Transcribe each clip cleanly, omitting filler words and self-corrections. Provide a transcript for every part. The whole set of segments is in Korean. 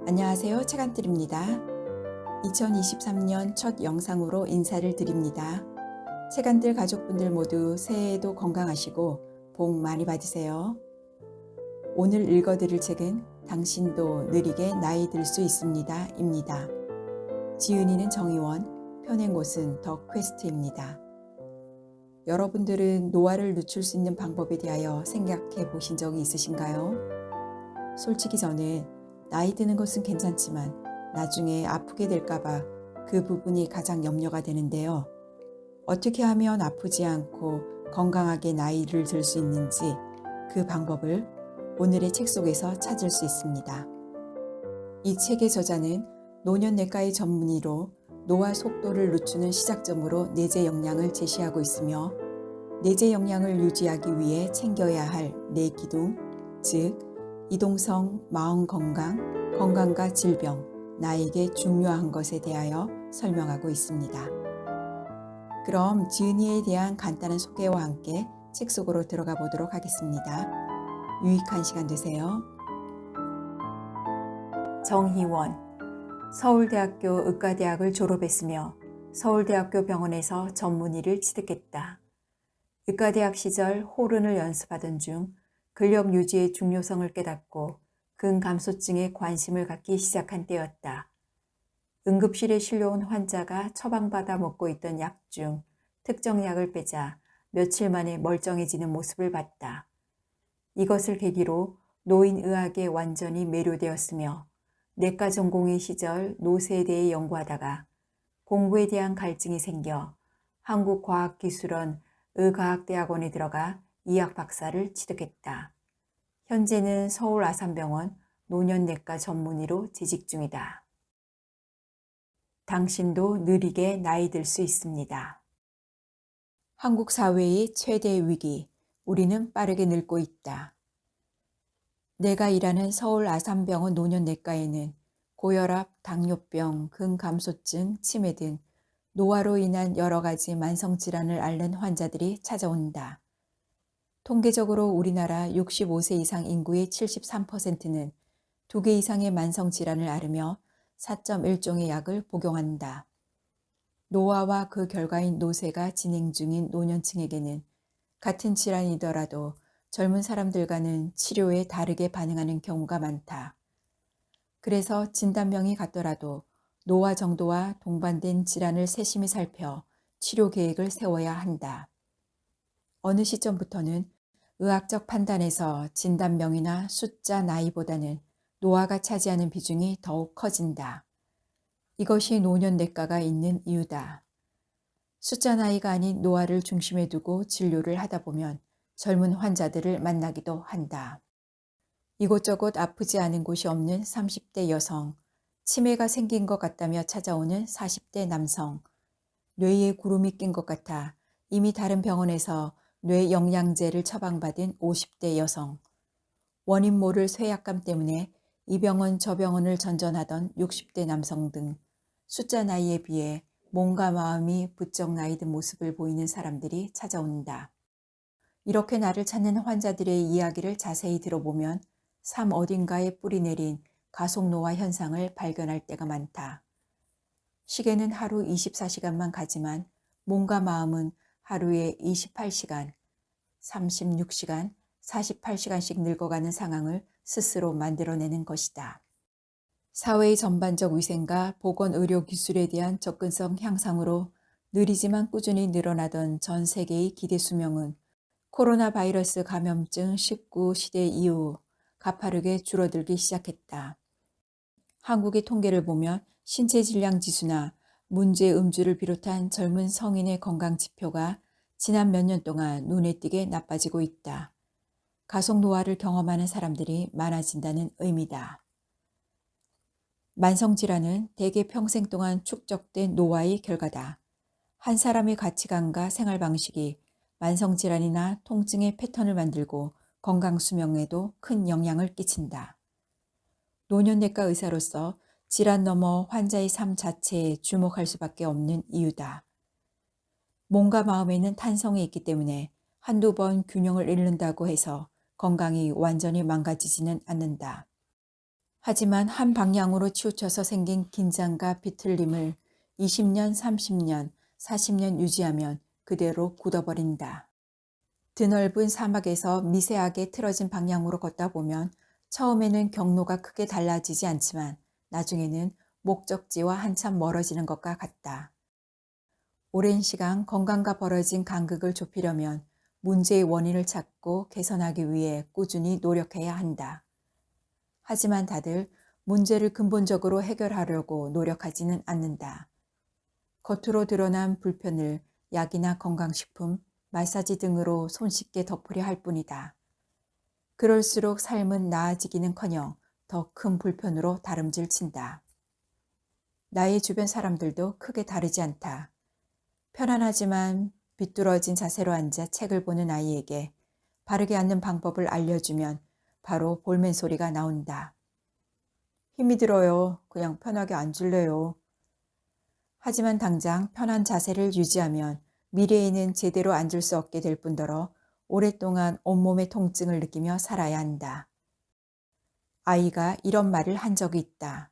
안녕하세요. 책안뜰입니다. 2023년 첫 영상으로 인사를 드립니다. 책안뜰 가족분들 모두 새해에도 건강하시고 복 많이 받으세요. 오늘 읽어드릴 책은 당신도 느리게 나이 들 수 있습니다. 입니다. 지은이는 정의원, 펴낸 곳은 더 퀘스트입니다. 여러분들은 노화를 늦출 수 있는 방법에 대하여 생각해 보신 적이 있으신가요? 솔직히 저는 나이 드는 것은 괜찮지만 나중에 아프게 될까봐 그 부분이 가장 염려가 되는데요. 어떻게 하면 아프지 않고 건강하게 나이를 들 수 있는지 그 방법을 오늘의 책 속에서 찾을 수 있습니다. 이 책의 저자는 노년내과의 전문의로 노화 속도를 늦추는 시작점으로 뇌재 영양을 제시하고 있으며 뇌재 영양을 유지하기 위해 챙겨야 할 뇌기둥, 즉 이동성, 마음 건강, 건강과 질병, 나에게 중요한 것에 대하여 설명하고 있습니다. 그럼 지은이에 대한 간단한 소개와 함께 책 속으로 들어가 보도록 하겠습니다. 유익한 시간 되세요. 정희원, 서울대학교 의과대학을 졸업했으며 서울대학교 병원에서 전문의를 취득했다. 의과대학 시절 호른을 연습하던 중 근력 유지의 중요성을 깨닫고 근감소증에 관심을 갖기 시작한 때였다. 응급실에 실려온 환자가 처방받아 먹고 있던 약 중 특정 약을 빼자 며칠 만에 멀쩡해지는 모습을 봤다. 이것을 계기로 노인의학에 완전히 매료되었으며 내과 전공의 시절 노쇠에 대해 연구하다가 공부에 대한 갈증이 생겨 한국과학기술원 의과학대학원에 들어가 이학 박사를 취득했다. 현재는 서울 아산병원 노년내과 전문의로 재직 중이다. 당신도 느리게 나이 들 수 있습니다. 한국 사회의 최대 위기, 우리는 빠르게 늙고 있다. 내가 일하는 서울 아산병원 노년내과에는 고혈압, 당뇨병, 근감소증, 치매 등 노화로 인한 여러 가지 만성질환을 앓는 환자들이 찾아온다. 통계적으로 우리나라 65세 이상 인구의 73%는 2개 이상의 만성질환을 앓으며 4.1종의 약을 복용한다. 노화와 그 결과인 노쇠가 진행 중인 노년층에게는 같은 질환이더라도 젊은 사람들과는 치료에 다르게 반응하는 경우가 많다. 그래서 진단명이 같더라도 노화 정도와 동반된 질환을 세심히 살펴 치료 계획을 세워야 한다. 어느 시점부터는 의학적 판단에서 진단명이나 숫자 나이보다는 노화가 차지하는 비중이 더욱 커진다. 이것이 노년내과가 있는 이유다. 숫자 나이가 아닌 노화를 중심에 두고 진료를 하다 보면 젊은 환자들을 만나기도 한다. 이곳저곳 아프지 않은 곳이 없는 30대 여성, 치매가 생긴 것 같다며 찾아오는 40대 남성, 뇌에 구름이 낀 것 같아 이미 다른 병원에서 뇌 영양제를 처방받은 50대 여성, 원인 모를 쇠약감 때문에 이 병원 저 병원을 전전하던 60대 남성 등 숫자 나이에 비해 몸과 마음이 부쩍 나이 든 모습을 보이는 사람들이 찾아온다. 이렇게 나를 찾는 환자들의 이야기를 자세히 들어보면 삶 어딘가에 뿌리 내린 가속노화 현상을 발견할 때가 많다. 시계는 하루 24시간만 가지만 몸과 마음은 하루에 28시간, 36시간, 48시간씩 늙어가는 상황을 스스로 만들어내는 것이다. 사회의 전반적 위생과 보건의료 기술에 대한 접근성 향상으로 느리지만 꾸준히 늘어나던 전 세계의 기대 수명은 코로나 바이러스 감염증 19 시대 이후 가파르게 줄어들기 시작했다. 한국의 통계를 보면 신체 질량 지수나 문제 음주를 비롯한 젊은 성인의 건강 지표가 지난 몇 년 동안 눈에 띄게 나빠지고 있다. 가속 노화를 경험하는 사람들이 많아진다는 의미다. 만성질환은 대개 평생 동안 축적된 노화의 결과다. 한 사람의 가치관과 생활 방식이 만성질환이나 통증의 패턴을 만들고 건강 수명에도 큰 영향을 끼친다. 노년내과 의사로서 질환 넘어 환자의 삶 자체에 주목할 수밖에 없는 이유다. 몸과 마음에는 탄성이 있기 때문에 한두 번 균형을 잃는다고 해서 건강이 완전히 망가지지는 않는다. 하지만 한 방향으로 치우쳐서 생긴 긴장과 비틀림을 20년, 30년, 40년 유지하면 그대로 굳어버린다. 드넓은 사막에서 미세하게 틀어진 방향으로 걷다 보면 처음에는 경로가 크게 달라지지 않지만 나중에는 목적지와 한참 멀어지는 것과 같다. 오랜 시간 건강과 벌어진 간극을 좁히려면 문제의 원인을 찾고 개선하기 위해 꾸준히 노력해야 한다. 하지만 다들 문제를 근본적으로 해결하려고 노력하지는 않는다. 겉으로 드러난 불편을 약이나 건강식품, 마사지 등으로 손쉽게 덮으려 할 뿐이다. 그럴수록 삶은 나아지기는커녕 더 큰 불편으로 다름질친다. 나의 주변 사람들도 크게 다르지 않다. 편안하지만 비뚤어진 자세로 앉아 책을 보는 아이에게 바르게 앉는 방법을 알려주면 바로 볼멘 소리가 나온다. 힘이 들어요. 그냥 편하게 앉을래요. 하지만 당장 편한 자세를 유지하면 미래에는 제대로 앉을 수 없게 될 뿐더러 오랫동안 온몸의 통증을 느끼며 살아야 한다. 아이가 이런 말을 한 적이 있다.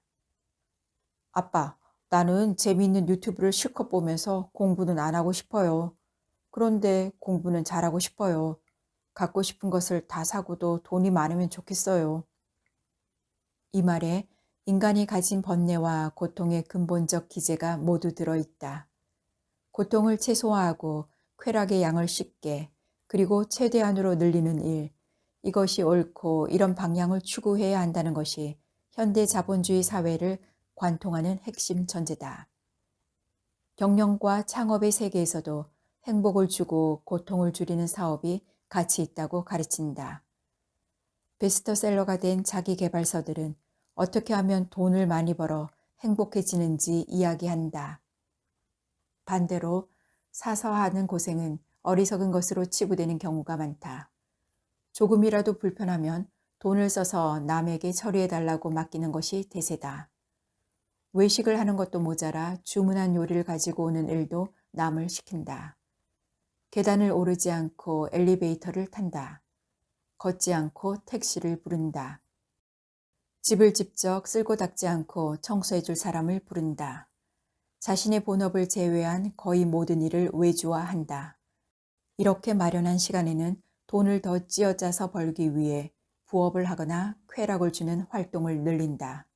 아빠, 나는 재미있는 유튜브를 실컷 보면서 공부는 안 하고 싶어요. 그런데 공부는 잘하고 싶어요. 갖고 싶은 것을 다 사고도 돈이 많으면 좋겠어요. 이 말에 인간이 가진 번뇌와 고통의 근본적 기제가 모두 들어있다. 고통을 최소화하고 쾌락의 양을 쉽게 그리고 최대한으로 늘리는 일, 이것이 옳고 이런 방향을 추구해야 한다는 것이 현대 자본주의 사회를 관통하는 핵심 전제다. 경영과 창업의 세계에서도 행복을 주고 고통을 줄이는 사업이 가치 있다고 가르친다. 베스트셀러가 된 자기계발서들은 어떻게 하면 돈을 많이 벌어 행복해지는지 이야기한다. 반대로 사서 하는 고생은 어리석은 것으로 치부되는 경우가 많다. 조금이라도 불편하면 돈을 써서 남에게 처리해달라고 맡기는 것이 대세다. 외식을 하는 것도 모자라 주문한 요리를 가지고 오는 일도 남을 시킨다. 계단을 오르지 않고 엘리베이터를 탄다. 걷지 않고 택시를 부른다. 집을 직접 쓸고 닦지 않고 청소해줄 사람을 부른다. 자신의 본업을 제외한 거의 모든 일을 외주화한다. 이렇게 마련한 시간에는 돈을 더 쥐어짜서 벌기 위해 부업을 하거나 쾌락을 주는 활동을 늘린다.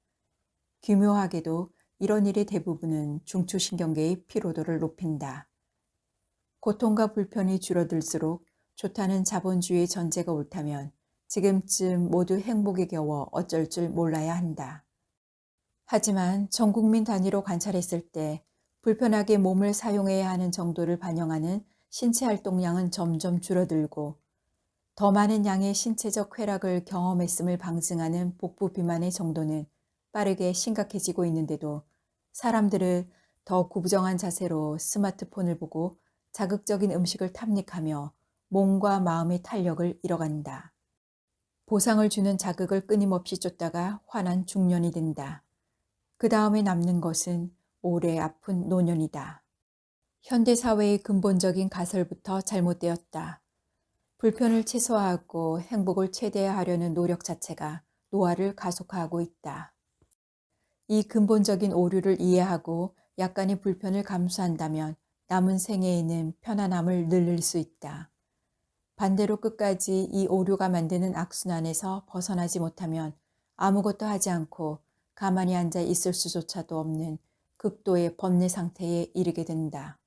기묘하게도 이런 일의 대부분은 중추신경계의 피로도를 높인다. 고통과 불편이 줄어들수록 좋다는 자본주의 전제가 옳다면 지금쯤 모두 행복에 겨워 어쩔 줄 몰라야 한다. 하지만 전 국민 단위로 관찰했을 때 불편하게 몸을 사용해야 하는 정도를 반영하는 신체 활동량은 점점 줄어들고 더 많은 양의 신체적 쾌락을 경험했음을 방증하는 복부 비만의 정도는 빠르게 심각해지고 있는데도 사람들은 더 구부정한 자세로 스마트폰을 보고 자극적인 음식을 탐닉하며 몸과 마음의 탄력을 잃어간다. 보상을 주는 자극을 끊임없이 쫓다가 화난 중년이 된다. 그 다음에 남는 것은 오래 아픈 노년이다. 현대사회의 근본적인 가설부터 잘못되었다. 불편을 최소화하고 행복을 최대화하려는 노력 자체가 노화를 가속화하고 있다. 이 근본적인 오류를 이해하고 약간의 불편을 감수한다면 남은 생애에는 편안함을 늘릴 수 있다. 반대로 끝까지 이 오류가 만드는 악순환에서 벗어나지 못하면 아무것도 하지 않고 가만히 앉아 있을 수조차도 없는 극도의 번뇌 상태에 이르게 된다.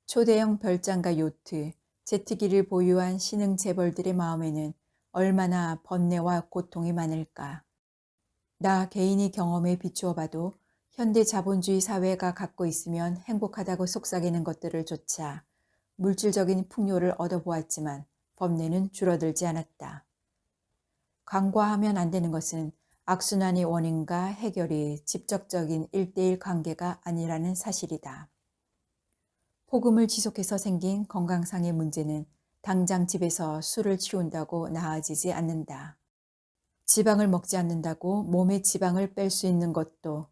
초대형 별장과 요트, 제트기를 보유한 신흥 재벌들의 마음에는 얼마나 번뇌와 고통이 많을까. 나 개인의 경험에 비추어 봐도 현대 자본주의 사회가 갖고 있으면 행복하다고 속삭이는 것들을 조차 물질적인 풍요를 얻어보았지만 번뇌는 줄어들지 않았다. 간과하면 안 되는 것은 악순환의 원인과 해결이 직접적인 1:1 관계가 아니라는 사실이다. 폭음을 지속해서 생긴 건강상의 문제는 당장 집에서 술을 치운다고 나아지지 않는다. 지방을 먹지 않는다고 몸의 지방을 뺄 수 있는 것도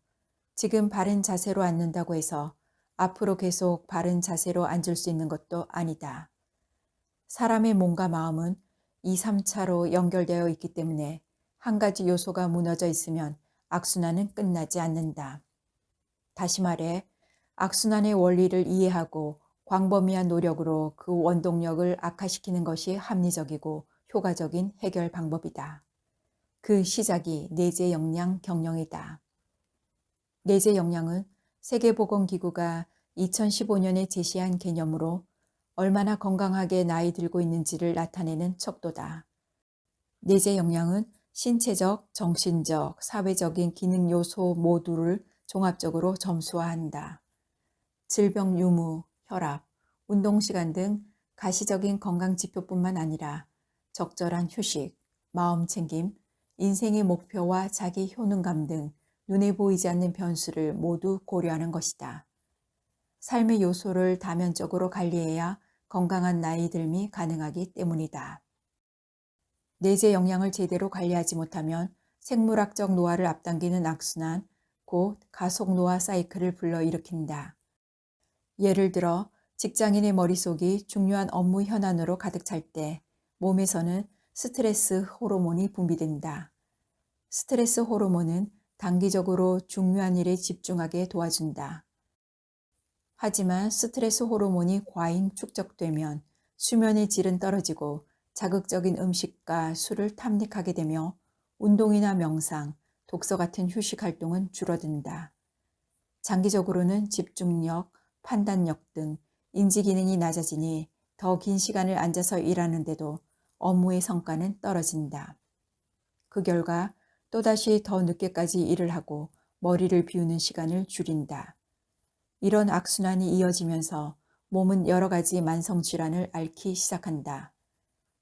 지금 바른 자세로 앉는다고 해서 앞으로 계속 바른 자세로 앉을 수 있는 것도 아니다. 사람의 몸과 마음은 2, 3차로 연결되어 있기 때문에 한 가지 요소가 무너져 있으면 악순환은 끝나지 않는다. 다시 말해, 악순환의 원리를 이해하고 광범위한 노력으로 그 원동력을 악화시키는 것이 합리적이고 효과적인 해결 방법이다. 그 시작이 내재 역량 경영이다. 내재 역량은 세계보건기구가 2015년에 제시한 개념으로 얼마나 건강하게 나이 들고 있는지를 나타내는 척도다. 내재 역량은 신체적, 정신적, 사회적인 기능 요소 모두를 종합적으로 점수화한다. 질병 유무, 혈압, 운동시간 등 가시적인 건강지표뿐만 아니라 적절한 휴식, 마음챙김, 인생의 목표와 자기 효능감 등 눈에 보이지 않는 변수를 모두 고려하는 것이다. 삶의 요소를 다면적으로 관리해야 건강한 나이 듦이 가능하기 때문이다. 내재 역량을 제대로 관리하지 못하면 생물학적 노화를 앞당기는 악순환, 곧 가속 노화 사이클을 불러일으킨다. 예를 들어 직장인의 머릿속이 중요한 업무 현안으로 가득 찰 때 몸에서는 스트레스 호르몬이 분비된다. 스트레스 호르몬은 단기적으로 중요한 일에 집중하게 도와준다. 하지만 스트레스 호르몬이 과잉 축적되면 수면의 질은 떨어지고 자극적인 음식과 술을 탐닉하게 되며 운동이나 명상, 독서 같은 휴식 활동은 줄어든다. 장기적으로는 집중력, 판단력 등 인지 기능이 낮아지니 더 긴 시간을 앉아서 일하는데도 업무의 성과는 떨어진다. 그 결과 또다시 더 늦게까지 일을 하고 머리를 비우는 시간을 줄인다. 이런 악순환이 이어지면서 몸은 여러 가지 만성질환을 앓기 시작한다.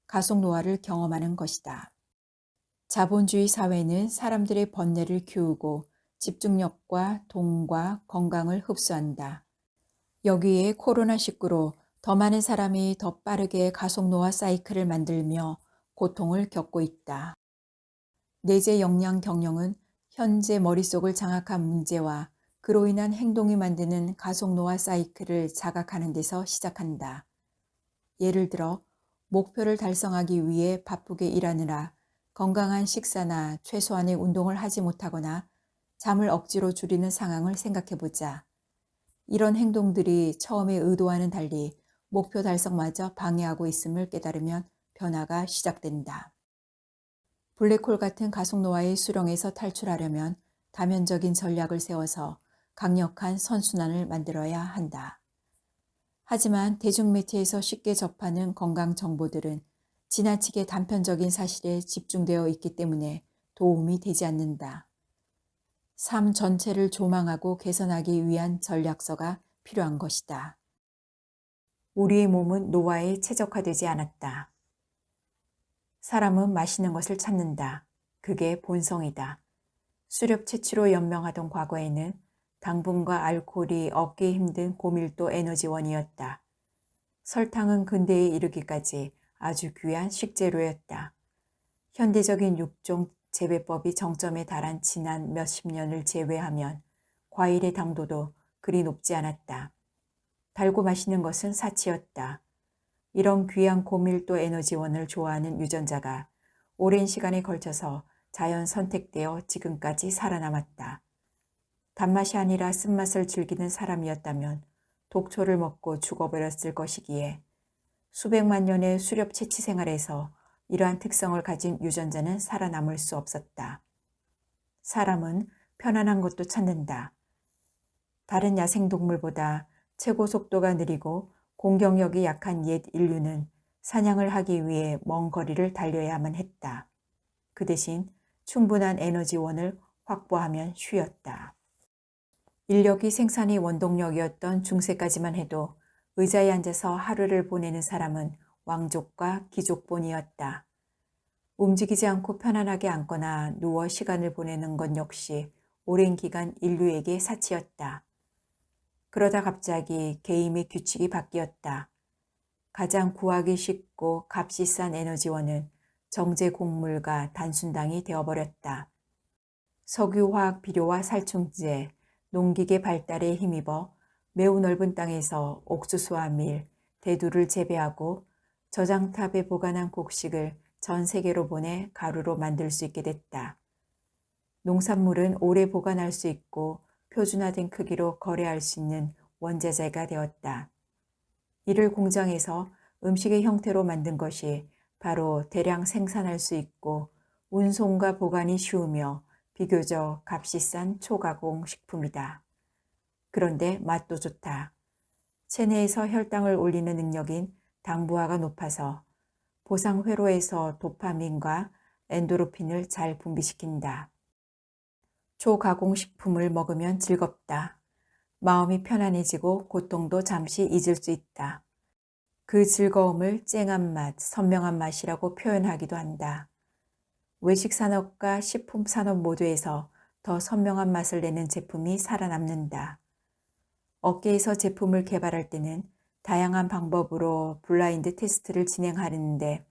가속 노화를 경험하는 것이다. 자본주의 사회는 사람들의 번뇌를 키우고 집중력과 돈과 건강을 흡수한다. 여기에 코로나19로 더 많은 사람이 더 빠르게 가속 노화 사이클을 만들며 고통을 겪고 있다. 내재 역량 경영은 현재 머릿속을 장악한 문제와 그로 인한 행동이 만드는 가속 노화 사이클을 자각하는 데서 시작한다. 예를 들어 목표를 달성하기 위해 바쁘게 일하느라 건강한 식사나 최소한의 운동을 하지 못하거나 잠을 억지로 줄이는 상황을 생각해보자. 이런 행동들이 처음에 의도와는 달리 목표 달성마저 방해하고 있음을 깨달으면 변화가 시작된다. 블랙홀 같은 가속 노화의 수렁에서 탈출하려면 다면적인 전략을 세워서 강력한 선순환을 만들어야 한다. 하지만 대중매체에서 쉽게 접하는 건강 정보들은 지나치게 단편적인 사실에 집중되어 있기 때문에 도움이 되지 않는다. 삶 전체를 조망하고 개선하기 위한 전략서가 필요한 것이다. 우리의 몸은 노화에 최적화되지 않았다. 사람은 맛있는 것을 찾는다. 그게 본성이다. 수렵 채취로 연명하던 과거에는 당분과 알코올이 얻기 힘든 고밀도 에너지원이었다. 설탕은 근대에 이르기까지 아주 귀한 식재료였다. 현대적인 육종 재배법이 정점에 달한 지난 몇십 년을 제외하면 과일의 당도도 그리 높지 않았다. 달고 맛있는 것은 사치였다. 이런 귀한 고밀도 에너지원을 좋아하는 유전자가 오랜 시간에 걸쳐서 자연 선택되어 지금까지 살아남았다. 단맛이 아니라 쓴맛을 즐기는 사람이었다면 독초를 먹고 죽어버렸을 것이기에 수백만 년의 수렵 채취 생활에서 이러한 특성을 가진 유전자는 살아남을 수 없었다. 사람은 편안한 것도 찾는다. 다른 야생동물보다 최고 속도가 느리고 공격력이 약한 옛 인류는 사냥을 하기 위해 먼 거리를 달려야만 했다. 그 대신 충분한 에너지원을 확보하면 쉬었다. 인력이 생산의 원동력이었던 중세까지만 해도 의자에 앉아서 하루를 보내는 사람은 왕족과 귀족뿐이었다. 움직이지 않고 편안하게 앉거나 누워 시간을 보내는 것 역시 오랜 기간 인류에게 사치였다. 그러다 갑자기 게임의 규칙이 바뀌었다. 가장 구하기 쉽고 값이 싼 에너지원은 정제 곡물과 단순당이 되어버렸다. 석유화학 비료와 살충제, 농기계 발달에 힘입어 매우 넓은 땅에서 옥수수와 밀, 대두를 재배하고 저장탑에 보관한 곡식을 전 세계로 보내 가루로 만들 수 있게 됐다. 농산물은 오래 보관할 수 있고 표준화된 크기로 거래할 수 있는 원자재가 되었다. 이를 공장에서 음식의 형태로 만든 것이 바로 대량 생산할 수 있고 운송과 보관이 쉬우며 비교적 값이 싼 초가공 식품이다. 그런데 맛도 좋다. 체내에서 혈당을 올리는 능력인 당부화가 높아서 보상회로에서 도파민과 엔도르핀을 잘 분비시킨다. 초가공식품을 먹으면 즐겁다. 마음이 편안해지고 고통도 잠시 잊을 수 있다. 그 즐거움을 쨍한 맛, 선명한 맛이라고 표현하기도 한다. 외식산업과 식품산업 모두에서 더 선명한 맛을 내는 제품이 살아남는다. 업계에서 제품을 개발할 때는 다양한 방법으로 블라인드 테스트를 진행하는데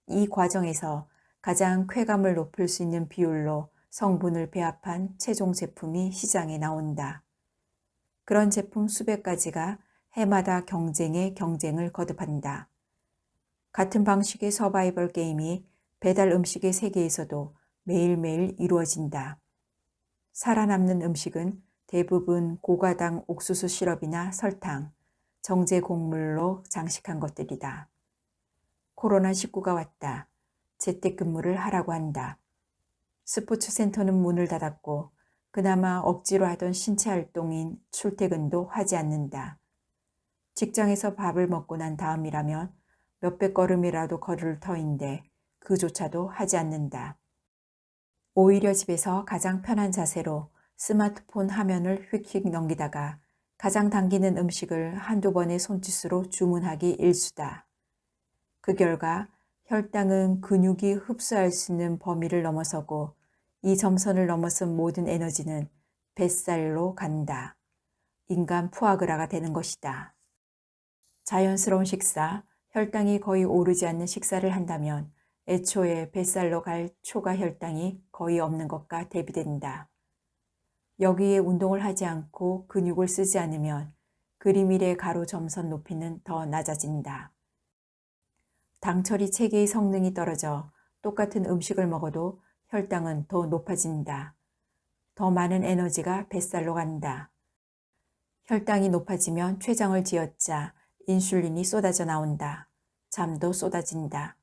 이 과정에서 가장 쾌감을 높일 수 있는 비율로 성분을 배합한 최종 제품이 시장에 나온다. 그런 제품 수백 가지가 해마다 경쟁을 거듭한다. 같은 방식의 서바이벌 게임이 배달 음식의 세계에서도 매일매일 이루어진다. 살아남는 음식은 대부분 고가당 옥수수 시럽이나 설탕, 정제 곡물로 장식한 것들이다. 코로나19가 왔다. 재택근무를 하라고 한다. 스포츠 센터는 문을 닫았고 그나마 억지로 하던 신체 활동인 출퇴근도 하지 않는다. 직장에서 밥을 먹고 난 다음이라면 몇백 걸음이라도 걸을 터인데 그조차도 하지 않는다. 오히려 집에서 가장 편한 자세로 스마트폰 화면을 휙휙 넘기다가 가장 당기는 음식을 한두 번의 손짓으로 주문하기 일수다. 그 결과 혈당은 근육이 흡수할 수 있는 범위를 넘어서고 이 점선을 넘어선 모든 에너지는 뱃살로 간다. 인간 푸아그라가 되는 것이다. 자연스러운 식사, 혈당이 거의 오르지 않는 식사를 한다면 애초에 뱃살로 갈 초과 혈당이 거의 없는 것과 대비된다. 여기에 운동을 하지 않고 근육을 쓰지 않으면 그리밀의 가로 점선 높이는 더 낮아진다. 당처리 체계의 성능이 떨어져 똑같은 음식을 먹어도 혈당은 더 높아진다. 더 많은 에너지가 뱃살로 간다. 혈당이 높아지면 췌장을 쥐어짜 인슐린이 쏟아져 나온다. 잠도 쏟아진다.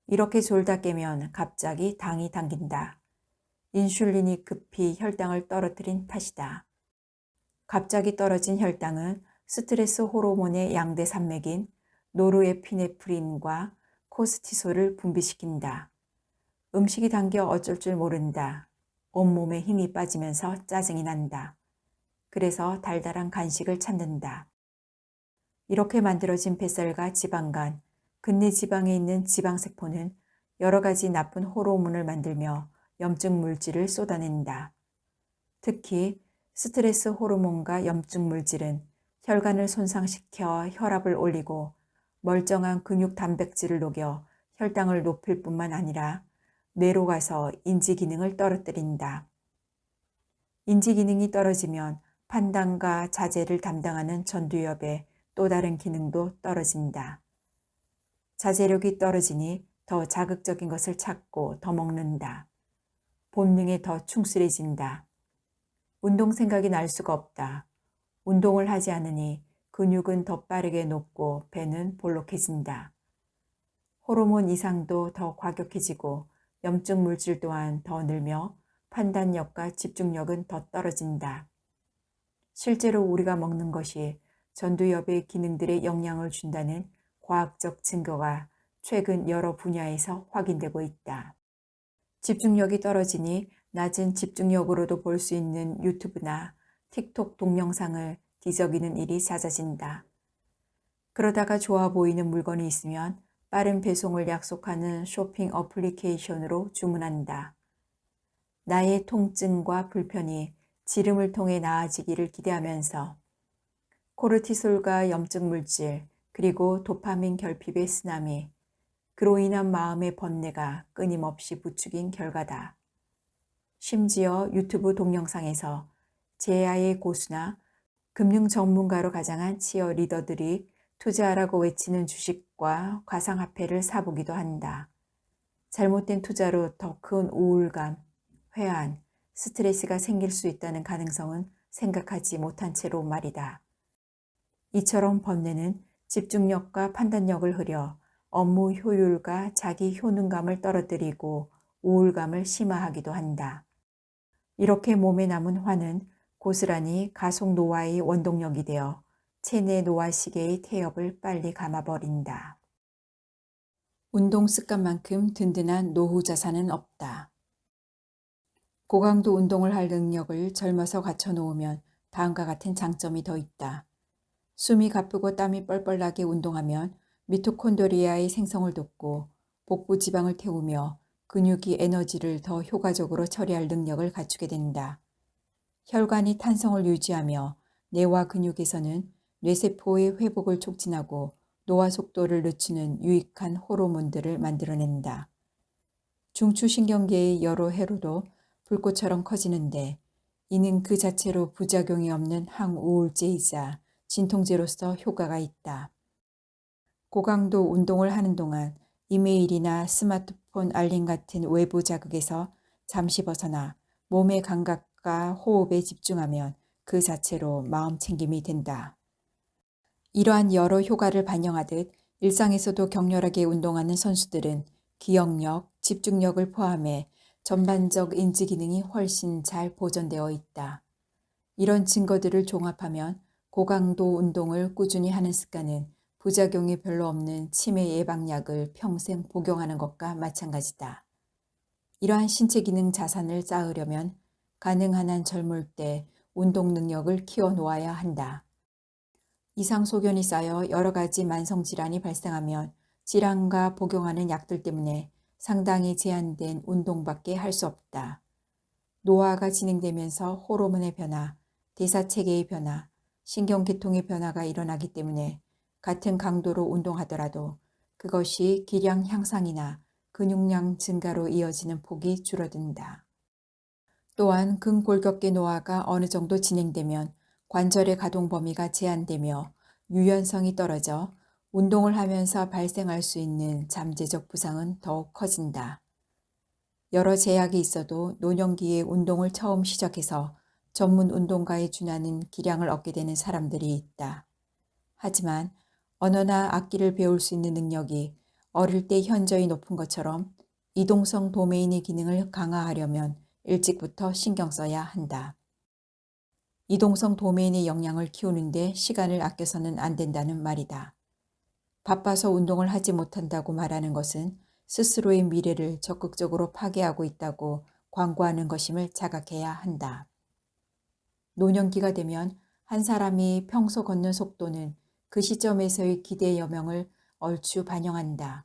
이렇게 졸다 깨면 갑자기 당이 당긴다. 인슐린이 급히 혈당을 떨어뜨린 탓이다. 갑자기 떨어진 혈당은 스트레스 호르몬의 양대 산맥인 노르에피네프린과 코스티솔을 분비시킨다. 음식이 당겨 어쩔 줄 모른다. 온몸에 힘이 빠지면서 짜증이 난다. 그래서 달달한 간식을 찾는다. 이렇게 만들어진 뱃살과 지방간, 근내 지방에 있는 지방세포는 여러 가지 나쁜 호르몬을 만들며 염증 물질을 쏟아낸다. 특히 스트레스 호르몬과 염증 물질은 혈관을 손상시켜 혈압을 올리고 멀쩡한 근육 단백질을 녹여 혈당을 높일 뿐만 아니라 뇌로 가서 인지 기능을 떨어뜨린다. 인지 기능이 떨어지면 판단과 자제를 담당하는 전두엽의 또 다른 기능도 떨어진다. 자제력이 떨어지니 더 자극적인 것을 찾고 더 먹는다. 본능에 더 충실해진다. 운동 생각이 날 수가 없다. 운동을 하지 않으니 근육은 더 빠르게 녹고 배는 볼록해진다. 호르몬 이상도 더 과격해지고 염증 물질 또한 더 늘며 판단력과 집중력은 더 떨어진다. 실제로 우리가 먹는 것이 전두엽의 기능들에 영향을 준다는 과학적 증거가 최근 여러 분야에서 확인되고 있다. 집중력이 떨어지니 낮은 집중력으로도 볼 수 있는 유튜브나 틱톡 동영상을 뒤적이는 일이 잦아진다. 그러다가 좋아 보이는 물건이 있으면 빠른 배송을 약속하는 쇼핑 어플리케이션으로 주문한다. 나의 통증과 불편이 지름을 통해 나아지기를 기대하면서 코르티솔과 염증 물질 그리고 도파민 결핍의 쓰나미, 그로 인한 마음의 번뇌가 끊임없이 부추긴 결과다. 심지어 유튜브 동영상에서 제야의 고수나 금융 전문가로 가장한 치어리더들이 투자하라고 외치는 주식과 가상화폐를 사보기도 한다. 잘못된 투자로 더 큰 우울감, 회한, 스트레스가 생길 수 있다는 가능성은 생각하지 못한 채로 말이다. 이처럼 번뇌는 집중력과 판단력을 흐려 업무 효율과 자기 효능감을 떨어뜨리고 우울감을 심화하기도 한다. 이렇게 몸에 남은 화는 고스란히 가속 노화의 원동력이 되어 체내 노화 시계의 태엽을 빨리 감아버린다. 운동 습관만큼 든든한 노후 자산은 없다. 고강도 운동을 할 능력을 젊어서 갖춰놓으면 다음과 같은 장점이 더 있다. 숨이 가쁘고 땀이 뻘뻘 나게 운동하면 미토콘드리아의 생성을 돕고 복부 지방을 태우며 근육이 에너지를 더 효과적으로 처리할 능력을 갖추게 된다. 혈관이 탄성을 유지하며 뇌와 근육에서는 뇌세포의 회복을 촉진하고 노화 속도를 늦추는 유익한 호르몬들을 만들어낸다. 중추신경계의 여러 회로도 불꽃처럼 커지는데 이는 그 자체로 부작용이 없는 항우울제이자 진통제로서 효과가 있다. 고강도 운동을 하는 동안 이메일이나 스마트폰 알림 같은 외부 자극에서 잠시 벗어나 몸의 감각과 호흡에 집중하면 그 자체로 마음 챙김이 된다. 이러한 여러 효과를 반영하듯 일상에서도 격렬하게 운동하는 선수들은 기억력, 집중력을 포함해 전반적 인지 기능이 훨씬 잘 보존되어 있다. 이런 증거들을 종합하면 고강도 운동을 꾸준히 하는 습관은 부작용이 별로 없는 치매 예방약을 평생 복용하는 것과 마찬가지다. 이러한 신체 기능 자산을 쌓으려면 가능한 한 젊을 때 운동 능력을 키워놓아야 한다. 이상 소견이 쌓여 여러 가지 만성질환이 발생하면 질환과 복용하는 약들 때문에 상당히 제한된 운동밖에 할 수 없다. 노화가 진행되면서 호르몬의 변화, 대사체계의 변화, 신경계통의 변화가 일어나기 때문에 같은 강도로 운동하더라도 그것이 기량 향상이나 근육량 증가로 이어지는 폭이 줄어든다. 또한 근골격계 노화가 어느 정도 진행되면 관절의 가동 범위가 제한되며 유연성이 떨어져 운동을 하면서 발생할 수 있는 잠재적 부상은 더욱 커진다. 여러 제약이 있어도 노년기에 운동을 처음 시작해서 전문 운동가에 준하는 기량을 얻게 되는 사람들이 있다. 하지만 언어나 악기를 배울 수 있는 능력이 어릴 때 현저히 높은 것처럼 이동성 도메인의 기능을 강화하려면 일찍부터 신경 써야 한다. 이동성 도메인의 역량을 키우는데 시간을 아껴서는 안 된다는 말이다. 바빠서 운동을 하지 못한다고 말하는 것은 스스로의 미래를 적극적으로 파괴하고 있다고 광고하는 것임을 자각해야 한다. 노년기가 되면 한 사람이 평소 걷는 속도는 그 시점에서의 기대 여명을 얼추 반영한다.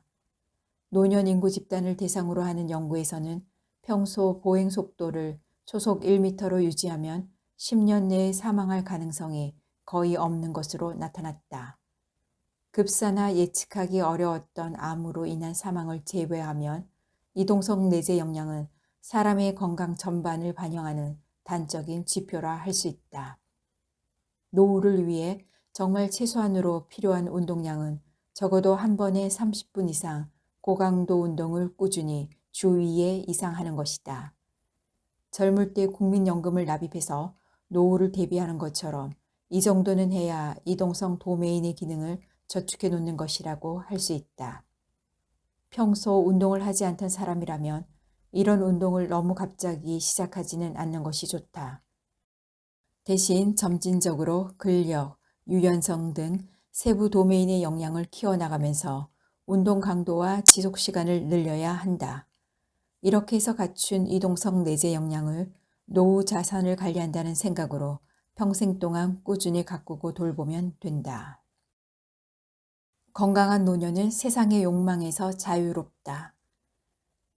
노년 인구 집단을 대상으로 하는 연구에서는 평소 보행 속도를 초속 1m로 유지하면 10년 내에 사망할 가능성이 거의 없는 것으로 나타났다. 급사나 예측하기 어려웠던 암으로 인한 사망을 제외하면 이동성 내재 역량은 사람의 건강 전반을 반영하는 단적인 지표라 할 수 있다. 노후를 위해 정말 최소한으로 필요한 운동량은 적어도 한 번에 30분 이상 고강도 운동을 꾸준히 주 2회 이상 하는 것이다. 젊을 때 국민연금을 납입해서 노후를 대비하는 것처럼 이 정도는 해야 이동성 도메인의 기능을 저축해 놓는 것이라고 할 수 있다. 평소 운동을 하지 않던 사람이라면 이런 운동을 너무 갑자기 시작하지는 않는 것이 좋다. 대신 점진적으로 근력, 유연성 등 세부 도메인의 역량을 키워나가면서 운동 강도와 지속 시간을 늘려야 한다. 이렇게 해서 갖춘 이동성 내재 역량을 노후 자산을 관리한다는 생각으로 평생 동안 꾸준히 가꾸고 돌보면 된다. 건강한 노년은 세상의 욕망에서 자유롭다.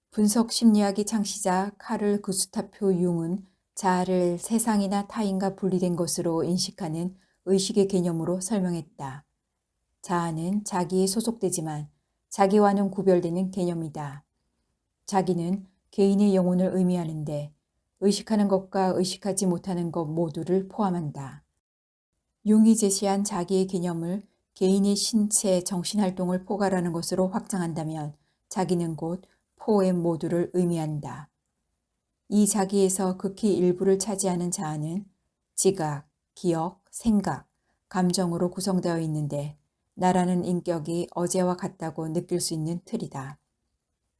분석 심리학의 창시자 카를 구스타프 융은 자아를 세상이나 타인과 분리된 것으로 인식하는 의식의 개념으로 설명했다. 자아는 자기에 소속되지만 자기와는 구별되는 개념이다. 자기는 개인의 영혼을 의미하는데 의식하는 것과 의식하지 못하는 것 모두를 포함한다. 융이 제시한 자기의 개념을 개인의 신체, 정신활동을 포괄하는 것으로 확장한다면 자기는 곧 포엠 모두를 의미한다. 이 자기에서 극히 일부를 차지하는 자아는 지각, 기억, 생각, 감정으로 구성되어 있는데 나라는 인격이 어제와 같다고 느낄 수 있는 틀이다.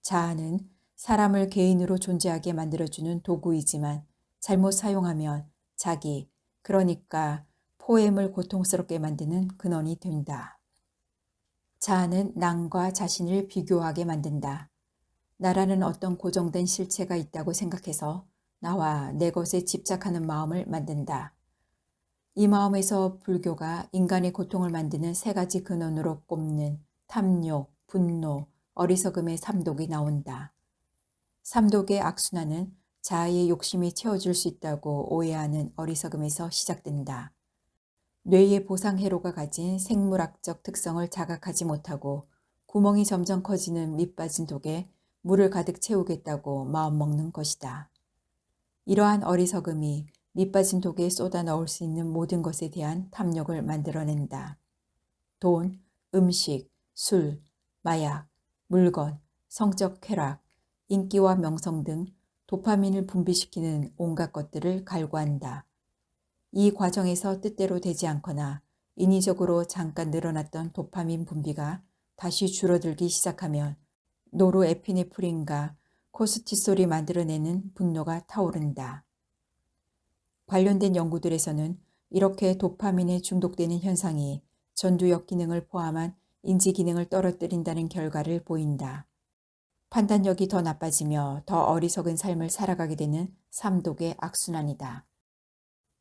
자아는 사람을 개인으로 존재하게 만들어주는 도구이지만 잘못 사용하면 자기, 그러니까 포엠을 고통스럽게 만드는 근원이 된다. 자아는 남과 자신을 비교하게 만든다. 나라는 어떤 고정된 실체가 있다고 생각해서 나와 내 것에 집착하는 마음을 만든다. 이 마음에서 불교가 인간의 고통을 만드는 세 가지 근원으로 꼽는 탐욕, 분노, 어리석음의 삼독이 나온다. 삼독의 악순환은 자아의 욕심이 채워줄 수 있다고 오해하는 어리석음에서 시작된다. 뇌의 보상회로가 가진 생물학적 특성을 자각하지 못하고 구멍이 점점 커지는 밑빠진 독에 물을 가득 채우겠다고 마음먹는 것이다. 이러한 어리석음이 밑빠진 독에 쏟아 넣을 수 있는 모든 것에 대한 탐욕을 만들어낸다. 돈, 음식, 술, 마약, 물건, 성적 쾌락, 인기와 명성 등 도파민을 분비시키는 온갖 것들을 갈구한다. 이 과정에서 뜻대로 되지 않거나 인위적으로 잠깐 늘어났던 도파민 분비가 다시 줄어들기 시작하면 노르에피네프린과 코스티솔이 만들어내는 분노가 타오른다. 관련된 연구들에서는 이렇게 도파민에 중독되는 현상이 전두엽 기능을 포함한 인지 기능을 떨어뜨린다는 결과를 보인다. 판단력이 더 나빠지며 더 어리석은 삶을 살아가게 되는 삼독의 악순환이다.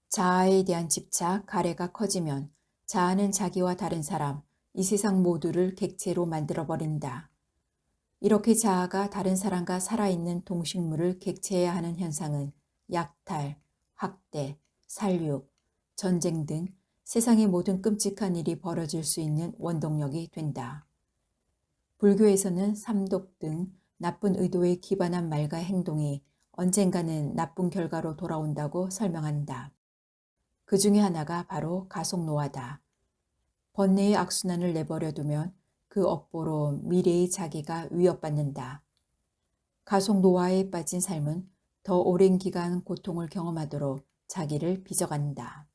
자아에 대한 집착, 가래가 커지면 자아는 자기와 다른 사람, 이 세상 모두를 객체로 만들어버린다. 이렇게 자아가 다른 사람과 살아있는 동식물을 객체해야 하는 현상은 약탈, 학대, 살육, 전쟁 등 세상의 모든 끔찍한 일이 벌어질 수 있는 원동력이 된다. 불교에서는 삼독 등 나쁜 의도에 기반한 말과 행동이 언젠가는 나쁜 결과로 돌아온다고 설명한다. 그 중에 하나가 바로 가속노화다. 번뇌의 악순환을 내버려 두면 그 업보로 미래의 자기가 위협받는다. 가속노화에 빠진 삶은 더 오랜 기간 고통을 경험하도록 자기를 빚어간다.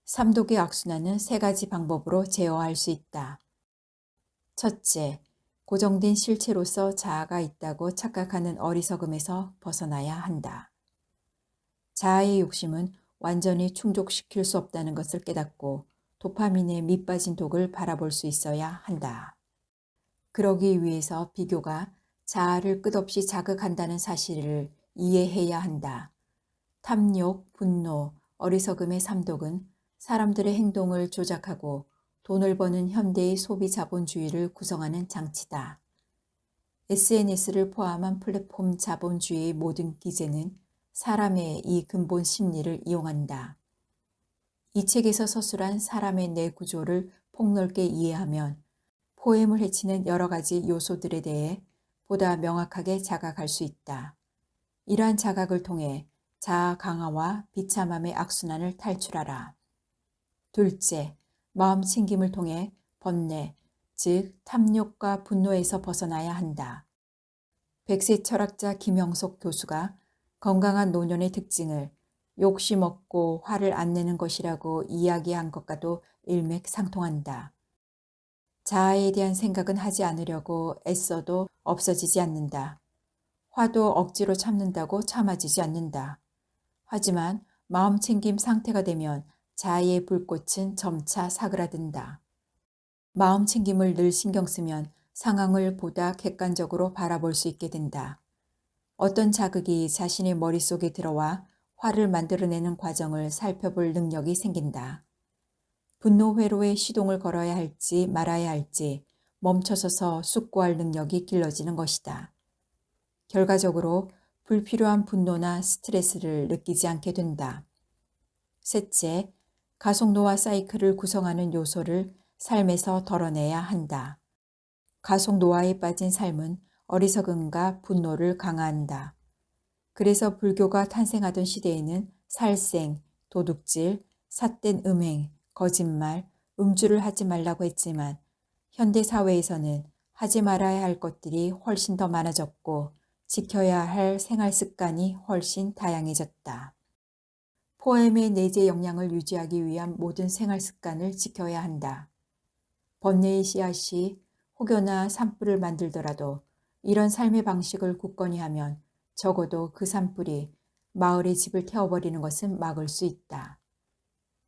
삼독의 악순환은 세 가지 방법으로 제어할 수 있다. 첫째, 고정된 실체로서 자아가 있다고 착각하는 어리석음에서 벗어나야 한다. 자아의 욕심은 완전히 충족시킬 수 없다는 것을 깨닫고 도파민에 밑빠진 독을 바라볼 수 있어야 한다. 그러기 위해서 비교가 자아를 끝없이 자극한다는 사실을 이해해야 한다. 탐욕, 분노, 어리석음의 삼독은 사람들의 행동을 조작하고 돈을 버는 현대의 소비 자본주의를 구성하는 장치다. SNS를 포함한 플랫폼 자본주의의 모든 기제는 사람의 이 근본 심리를 이용한다. 이 책에서 서술한 사람의 뇌 구조를 폭넓게 이해하면 포엠을 해치는 여러 가지 요소들에 대해 보다 명확하게 자각할 수 있다. 이러한 자각을 통해 자아 강화와 비참함의 악순환을 탈출하라. 둘째, 마음 챙김을 통해 번뇌, 즉 탐욕과 분노에서 벗어나야 한다. 백세 철학자 김영석 교수가 건강한 노년의 특징을 욕심 없고 화를 안 내는 것이라고 이야기한 것과도 일맥상통한다. 자아에 대한 생각은 하지 않으려고 애써도 없어지지 않는다. 화도 억지로 참는다고 참아지지 않는다. 하지만 마음 챙김 상태가 되면 자아의 불꽃은 점차 사그라든다. 마음 챙김을 늘 신경 쓰면 상황을 보다 객관적으로 바라볼 수 있게 된다. 어떤 자극이 자신의 머릿속에 들어와 화를 만들어내는 과정을 살펴볼 능력이 생긴다. 분노 회로에 시동을 걸어야 할지 말아야 할지 멈춰서서 숙고할 능력이 길러지는 것이다. 결과적으로 불필요한 분노나 스트레스를 느끼지 않게 된다. 셋째, 가속노화 사이클을 구성하는 요소를 삶에서 덜어내야 한다. 가속노화에 빠진 삶은 어리석음과 분노를 강화한다. 그래서 불교가 탄생하던 시대에는 살생, 도둑질, 삿된 음행, 거짓말, 음주를 하지 말라고 했지만 현대 사회에서는 하지 말아야 할 것들이 훨씬 더 많아졌고 지켜야 할 생활 습관이 훨씬 다양해졌다. 포엠의 내재 역량을 유지하기 위한 모든 생활 습관을 지켜야 한다. 번뇌의 씨앗이 혹여나 산불을 만들더라도 이런 삶의 방식을 굳건히 하면 적어도 그 산불이 마을의 집을 태워버리는 것은 막을 수 있다.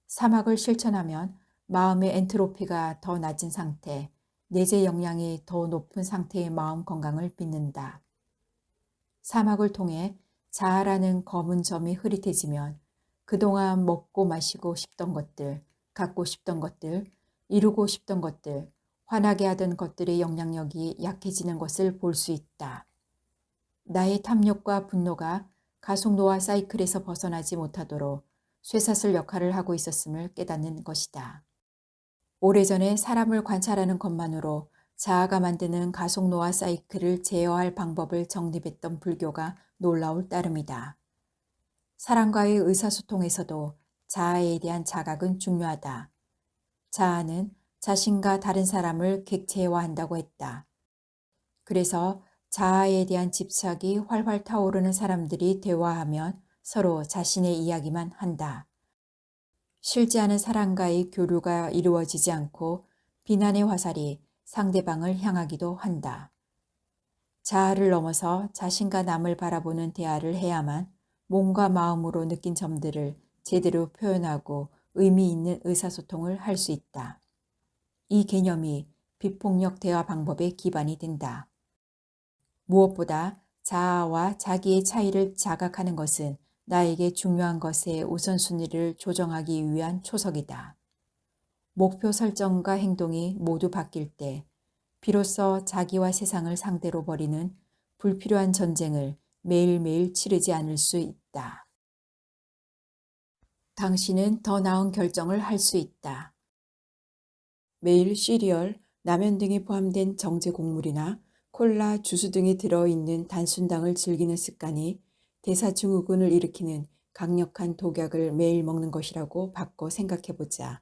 사막을 실천하면 마음의 엔트로피가 더 낮은 상태, 내재 역량이 더 높은 상태의 마음 건강을 빚는다. 사막을 통해 자아라는 검은 점이 흐릿해지면 그동안 먹고 마시고 싶던 것들, 갖고 싶던 것들, 이루고 싶던 것들, 화나게 하던 것들의 영향력이 약해지는 것을 볼 수 있다. 나의 탐욕과 분노가 가속노화 사이클에서 벗어나지 못하도록 쇠사슬 역할을 하고 있었음을 깨닫는 것이다. 오래전에 사람을 관찰하는 것만으로 자아가 만드는 가속노화 사이클을 제어할 방법을 정립했던 불교가 놀라울 따름이다. 사람과의 의사소통에서도 자아에 대한 자각은 중요하다. 자아는 자신과 다른 사람을 객체화한다고 했다. 그래서 자아에 대한 집착이 활활 타오르는 사람들이 대화하면 서로 자신의 이야기만 한다. 싫지 않은 사람과의 교류가 이루어지지 않고 비난의 화살이 상대방을 향하기도 한다. 자아를 넘어서 자신과 남을 바라보는 대화를 해야만 몸과 마음으로 느낀 점들을 제대로 표현하고 의미 있는 의사소통을 할 수 있다. 이 개념이 비폭력 대화 방법의 기반이 된다. 무엇보다 자아와 자기의 차이를 자각하는 것은 나에게 중요한 것의 우선순위를 조정하기 위한 초석이다. 목표 설정과 행동이 모두 바뀔 때 비로소 자기와 세상을 상대로 벌이는 불필요한 전쟁을 매일매일 치르지 않을 수 있다. 당신은 더 나은 결정을 할 수 있다. 매일 시리얼, 라면 등이 포함된 정제 곡물이나 콜라, 주스 등이 들어있는 단순당을 즐기는 습관이 대사증후군을 일으키는 강력한 독약을 매일 먹는 것이라고 바꿔 생각해보자.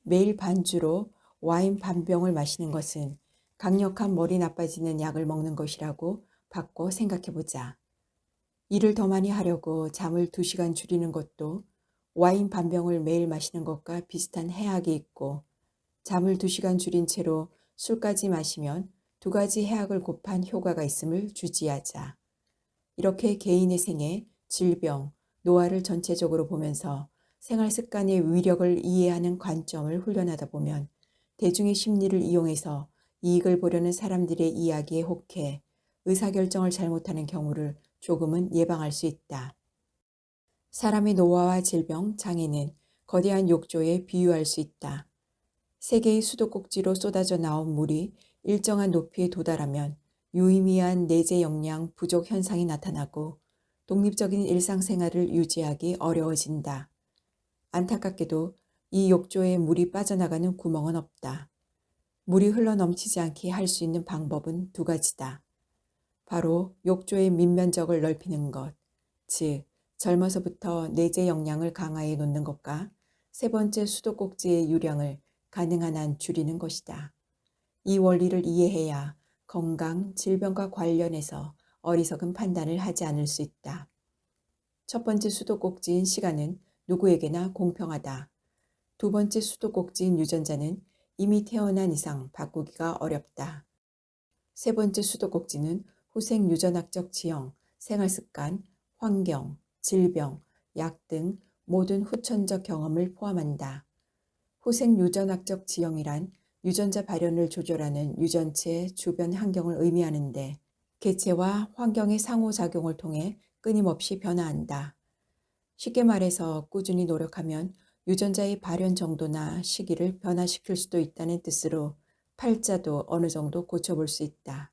매일 반주로 와인 반병을 마시는 것은 강력한 머리 나빠지는 약을 먹는 것이라고 바꿔 생각해보자. 일을 더 많이 하려고 잠을 2시간 줄이는 것도 와인 반병을 매일 마시는 것과 비슷한 해악이 있고 잠을 2시간 줄인 채로 술까지 마시면 2가지 해악을 곱한 효과가 있음을 주지하자. 이렇게 개인의 생애, 질병, 노화를 전체적으로 보면서 생활 습관의 위력을 이해하는 관점을 훈련하다 보면 대중의 심리를 이용해서 이익을 보려는 사람들의 이야기에 혹해 의사결정을 잘못하는 경우를 조금은 예방할 수 있다. 사람의 노화와 질병, 장애는 거대한 욕조에 비유할 수 있다. 세계의 수도꼭지로 쏟아져 나온 물이 일정한 높이에 도달하면 유의미한 내재 역량 부족 현상이 나타나고 독립적인 일상생활을 유지하기 어려워진다. 안타깝게도 이 욕조에 물이 빠져나가는 구멍은 없다. 물이 흘러 넘치지 않게 할 수 있는 방법은 2가지다. 바로 욕조의 밑면적을 넓히는 것, 즉 젊어서부터 내재 역량을 강화해 놓는 것과 3번째 수도꼭지의 유량을 가능한 한 줄이는 것이다. 이 원리를 이해해야 건강, 질병과 관련해서 어리석은 판단을 하지 않을 수 있다. 첫 번째 수도꼭지인 시간은 누구에게나 공평하다. 2번째 수도꼭지인 유전자는 이미 태어난 이상 바꾸기가 어렵다. 3번째 수도꼭지는 후생 유전학적 지형, 생활습관, 환경, 질병, 약 등 모든 후천적 경험을 포함한다. 후생 유전학적 지형이란 유전자 발현을 조절하는 유전체의 주변 환경을 의미하는데 개체와 환경의 상호작용을 통해 끊임없이 변화한다. 쉽게 말해서 꾸준히 노력하면 유전자의 발현 정도나 시기를 변화시킬 수도 있다는 뜻으로 팔자도 어느 정도 고쳐볼 수 있다.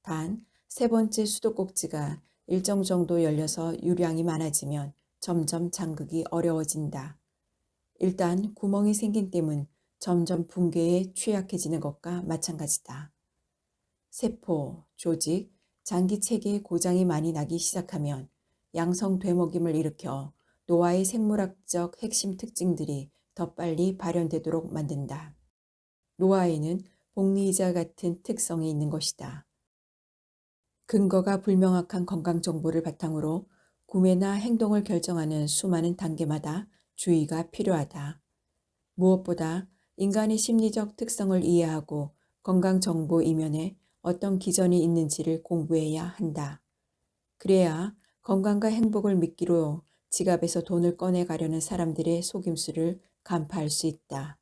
단, 3번째 수도꼭지가 일정 정도 열려서 유량이 많아지면 점점 잠그기 어려워진다. 일단 구멍이 생긴 땜은 점점 붕괴에 취약해지는 것과 마찬가지다. 세포, 조직, 장기 체계에 고장이 많이 나기 시작하면 양성 되먹임을 일으켜 노화의 생물학적 핵심 특징들이 더 빨리 발현되도록 만든다. 노화에는 복리의자 같은 특성이 있는 것이다. 근거가 불명확한 건강 정보를 바탕으로 구매나 행동을 결정하는 수많은 단계마다 주의가 필요하다. 무엇보다 인간의 심리적 특성을 이해하고 건강 정보 이면에 어떤 기전이 있는지를 공부해야 한다. 그래야 건강과 행복을 미끼로 지갑에서 돈을 꺼내가려는 사람들의 속임수를 간파할 수 있다.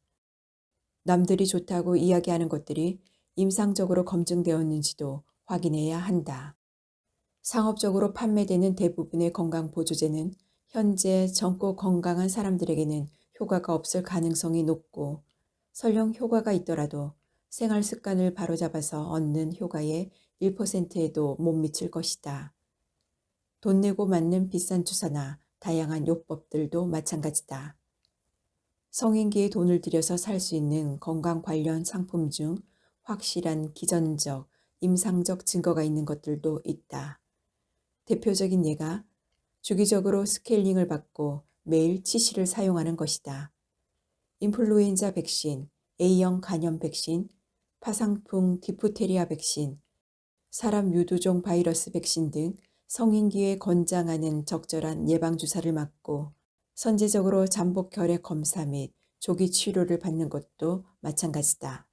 남들이 좋다고 이야기하는 것들이 임상적으로 검증되었는지도 확인해야 한다. 상업적으로 판매되는 대부분의 건강보조제는 현재 젊고 건강한 사람들에게는 효과가 없을 가능성이 높고, 설령 효과가 있더라도 생활 습관을 바로잡아서 얻는 효과의 1%에도 못 미칠 것이다. 돈 내고 맞는 비싼 주사나 다양한 요법들도 마찬가지다. 성인기에 돈을 들여서 살 수 있는 건강 관련 상품 중 확실한 기전적, 임상적 증거가 있는 것들도 있다. 대표적인 예가 주기적으로 스케일링을 받고 매일 치실을 사용하는 것이다. 인플루엔자 백신, A형 간염 백신, 파상풍 디프테리아 백신, 사람 유두종 바이러스 백신 등 성인기에 권장하는 적절한 예방주사를 맞고 선제적으로 잠복 결핵 검사 및 조기 치료를 받는 것도 마찬가지다.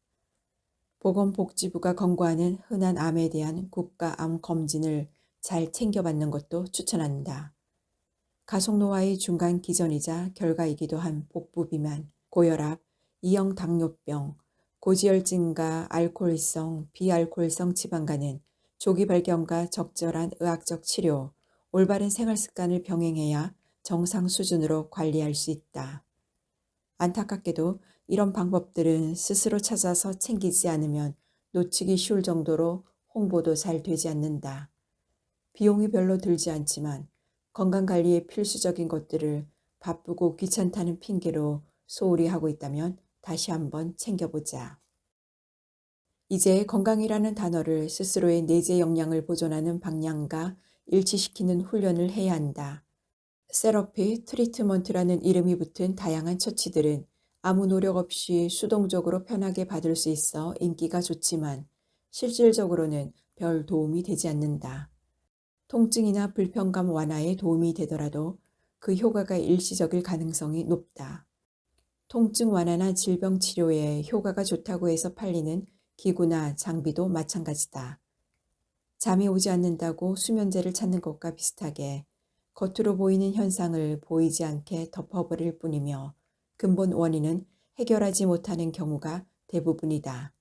보건복지부가 권고하는 흔한 암에 대한 국가암 검진을 잘 챙겨받는 것도 추천한다. 가속노화의 중간 기전이자 결과이기도 한 복부비만, 고혈압, 이형 당뇨병, 고지혈증과 알코올성, 비알코올성 지방간은 조기 발견과 적절한 의학적 치료, 올바른 생활 습관을 병행해야 정상 수준으로 관리할 수 있다. 안타깝게도 이런 방법들은 스스로 찾아서 챙기지 않으면 놓치기 쉬울 정도로 홍보도 잘 되지 않는다. 비용이 별로 들지 않지만 건강관리에 필수적인 것들을 바쁘고 귀찮다는 핑계로 소홀히 하고 있다면 다시 한번 챙겨보자. 이제 건강이라는 단어를 스스로의 내재 역량을 보존하는 방향과 일치시키는 훈련을 해야 한다. 세러피, 트리트먼트라는 이름이 붙은 다양한 처치들은 아무 노력 없이 수동적으로 편하게 받을 수 있어 인기가 좋지만 실질적으로는 별 도움이 되지 않는다. 통증이나 불편감 완화에 도움이 되더라도 그 효과가 일시적일 가능성이 높다. 통증 완화나 질병 치료에 효과가 좋다고 해서 팔리는 기구나 장비도 마찬가지다. 잠이 오지 않는다고 수면제를 찾는 것과 비슷하게 겉으로 보이는 현상을 보이지 않게 덮어버릴 뿐이며 근본 원인은 해결하지 못하는 경우가 대부분이다.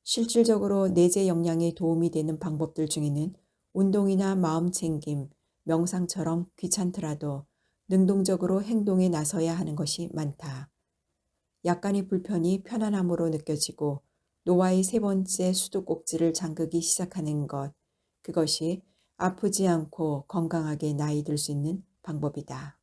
실질적으로 내재 역량에 도움이 되는 방법들 중에는 운동이나 마음 챙김, 명상처럼 귀찮더라도 능동적으로 행동에 나서야 하는 것이 많다. 약간의 불편이 편안함으로 느껴지고 노화의 세 번째 수도꼭지를 잠그기 시작하는 것, 그것이 아프지 않고 건강하게 나이 들 수 있는 방법이다.